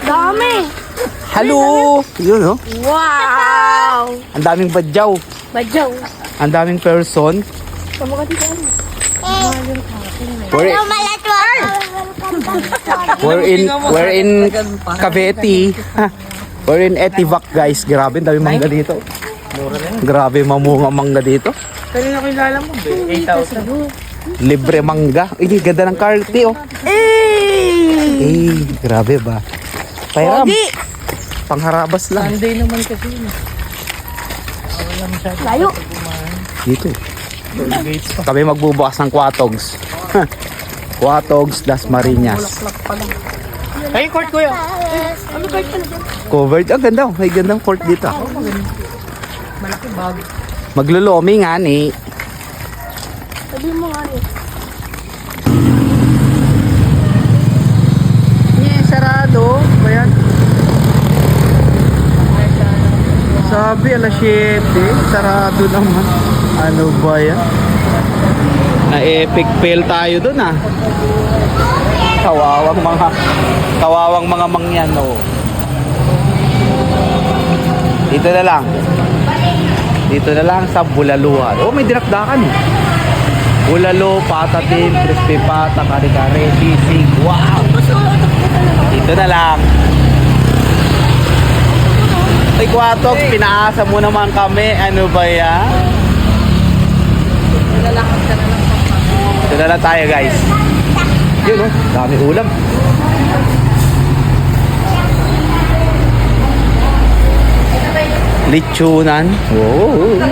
Dami! Hello! Yun, oh. Wow! Ang daming badyaw. Badyaw. Ang daming person. Tama ka dito. We're in Cavite. We're in Etivac, guys. Grabe, ang daming mangga dito. Grabe, mamunga mangga dito. Kanina kilala mo, 8,000. Libre mangga. Ay, ganda ng karte, oh. Eh, grabe ba? Pairam. Pangharabas lang. Sunday naman kasi. Layo. Dito. Kami magbubukas ng Quatogs. Quatogs, Las Marinas. Ay, court ko yun. Covered. Ang ganda, oh. May gandang court dito. Malaki bag. Maglulumi nga ni. Sabi mo nga rin. Sarado. Bayan. Sabi alas 7. Sarado naman. Ano ba yan? Na-epic fail tayo dun ah. Kawawang mga mangyan, oh. Dito na lang. Dito na lang sa Bulaluhan. Oh, may dinakdakan eh. Bulalo, patatim, crispy pata, kare-kare, sisig. Wow! Dito na lang. Ay, Quatogs, pinaasa mo naman kami. Ano ba yan? Dito na lang tayo, guys. Yun, oh. Dami ulam. Lechonan. Wow.